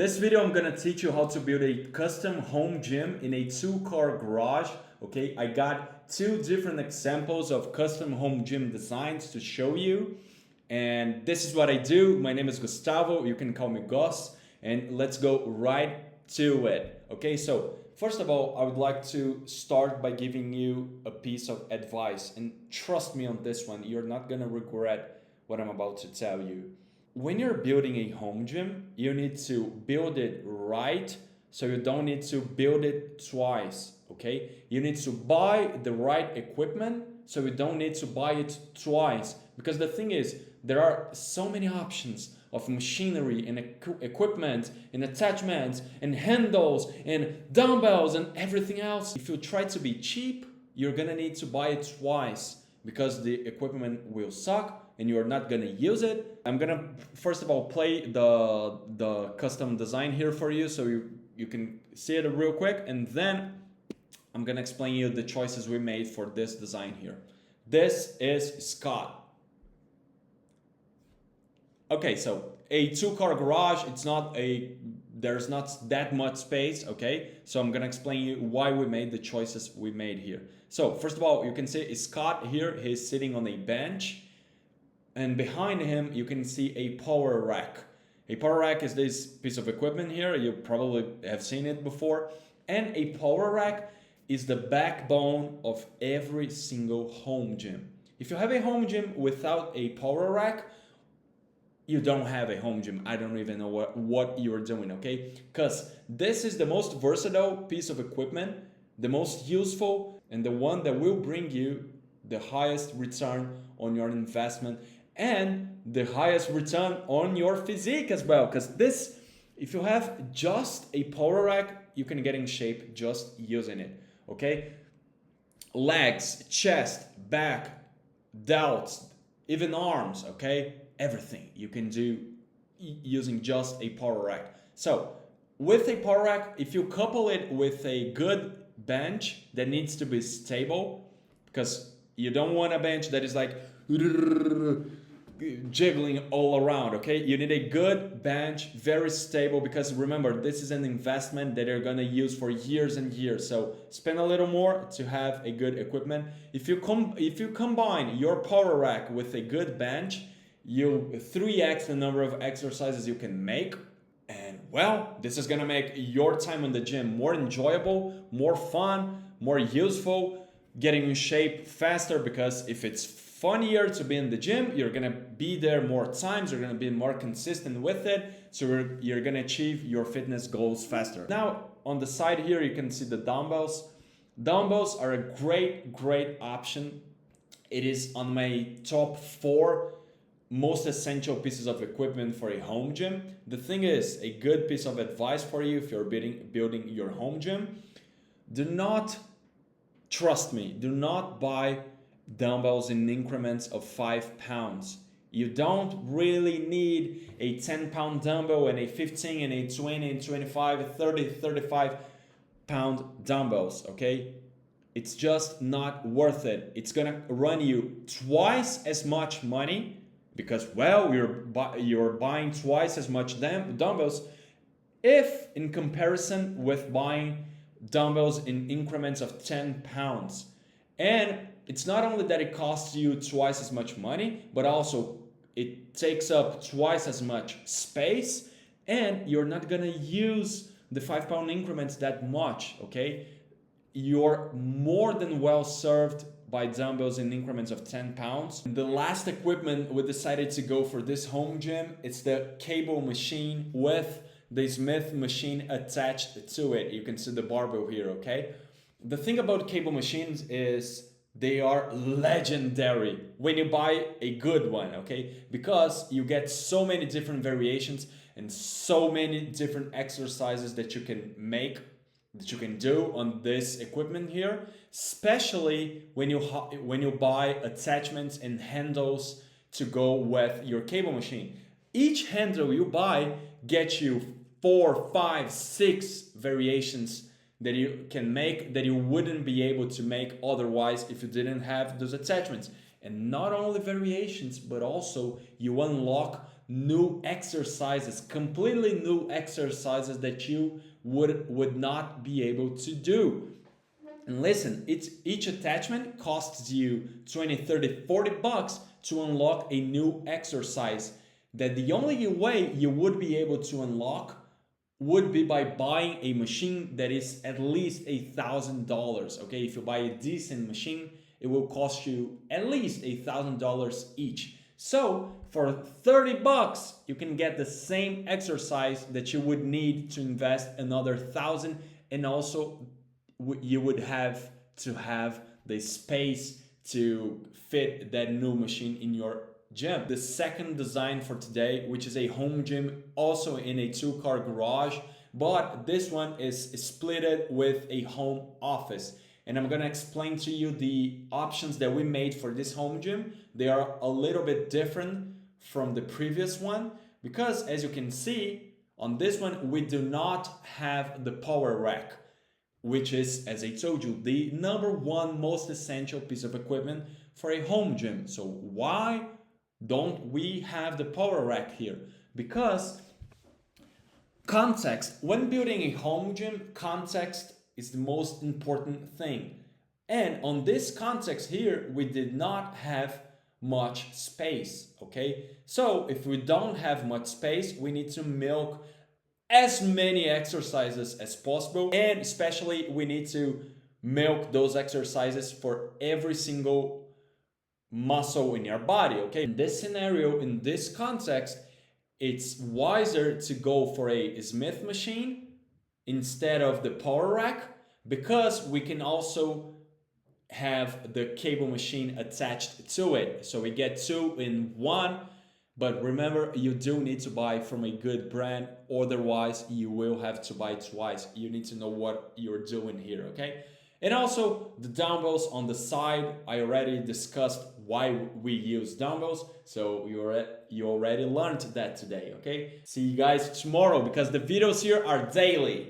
This video I'm gonna teach you how to build a custom home gym in a two-car garage. Okay, I got two different examples of custom home gym designs to show you. And this is what I do. My name is Gustavo, you can call me Gus, and let's go right to it. Okay, so first of all, I would like to start by giving you a piece of advice, and trust me on this one, you're not gonna regret what I'm about to tell you. When you're building a home gym, you need to build it right, so you don't need to build it twice, okay? You need to buy the right equipment, so you don't need to buy it twice. Because the thing is, there are so many options of machinery and equipment and attachments and handles and dumbbells and everything else. If you try to be cheap, you're gonna need to buy it twice because the equipment will suck and you're not gonna use it. I'm gonna first of all play the custom design here for you so you can see it real quick, and then I'm gonna explain you the choices we made for this design here. This is Scott. Okay, so a two-car garage, there's not that much space, okay? So I'm gonna explain you why we made the choices we made here. So first of all, you can see Scott here, he's sitting on a bench, and behind him you can see a power rack. A power rack is this piece of equipment here, you probably have seen it before, and a power rack is the backbone of every single home gym. If you have a home gym without a power rack, you don't have a home gym. I don't even know what you're doing, okay? Because this is the most versatile piece of equipment, the most useful, and the one that will bring you the highest return on your investment and the highest return on your physique as well. Because this, if you have just a power rack, you can get in shape just using it, okay? Legs, chest, back, delts, even arms, okay? Everything you can do using just a power rack. So with a power rack, if you couple it with a good bench that needs to be stable, because you don't want a bench that is like jiggling all around, okay? You need a good bench, very stable, because remember, this is an investment that you're gonna use for years and years. So spend a little more to have a good equipment. If you combine your power rack with a good bench, you 3x the number of exercises you can make, and well, this is gonna make your time in the gym more enjoyable, more fun, more useful, getting in shape faster, because if it's funnier to be in the gym, you're gonna be there more times, you're gonna be more consistent with it, so you're gonna achieve your fitness goals faster. Now on the side here you can see the dumbbells. Dumbbells are a great option. It is on my top 4 most essential pieces of equipment for a home gym. The thing is, a good piece of advice for you if you're building your home gym, trust me, do not buy dumbbells in increments of 5 pounds. You don't really need a 10-pound dumbbell and a 15 and a 20 and 25, 30, 35-pound dumbbells, okay? It's just not worth it. It's gonna run you twice as much money, because, well, you're buying twice as much dumbbells if in comparison with buying dumbbells in increments of 10 pounds. And it's not only that it costs you twice as much money, but also it takes up twice as much space, and you're not gonna use the 5-pound increments that much, okay? You're more than well served by dumbbells in increments of 10 pounds. The last equipment we decided to go for this home gym, it's the cable machine with the Smith machine attached to it. You can see the barbell here, okay? The thing about cable machines is they are legendary when you buy a good one, okay? Because you get so many different variations and so many different exercises that you can make, that you can do on this equipment here, especially when you buy attachments and handles to go with your cable machine. Each handle you buy gets you 4, 5, 6 variations that you can make that you wouldn't be able to make otherwise if you didn't have those attachments. And not only variations, but also you unlock new exercises, completely new exercises that you would not be able to do. And listen, each attachment costs you 20, 30, 40 bucks to unlock a new exercise that the only way you would be able to unlock would be by buying a machine that is at least $1,000. Okay, if you buy a decent machine, it will cost you at least $1,000 each. So for 30 bucks, you can get the same exercise that you would need to invest another 1,000, and also you would have to have the space to fit that new machine in your gym. The second design for today, which is a home gym, also in a 2-car garage, but this one is splitted with a home office. And I'm gonna explain to you the options that we made for this home gym. They are a little bit different from the previous one because, as you can see, on this one, we do not have the power rack, which is, as I told you, the number one most essential piece of equipment for a home gym. So why don't we have the power rack here? Because context, when building a home gym, context is the most important thing. And on this context here, we did not have much space, okay? So if we don't have much space, we need to milk as many exercises as possible, and especially we need to milk those exercises for every single muscle in your body, okay? In this scenario, in this context, it's wiser to go for a Smith machine instead of the power rack, because we can also have the cable machine attached to it. So we get 2 in 1. But remember, you do need to buy from a good brand, otherwise you will have to buy twice. You need to know what you're doing here, okay? And also the dumbbells on the side, I already discussed why we use dumbbells, so you already learned that today, okay? See you guys tomorrow, because the videos here are daily.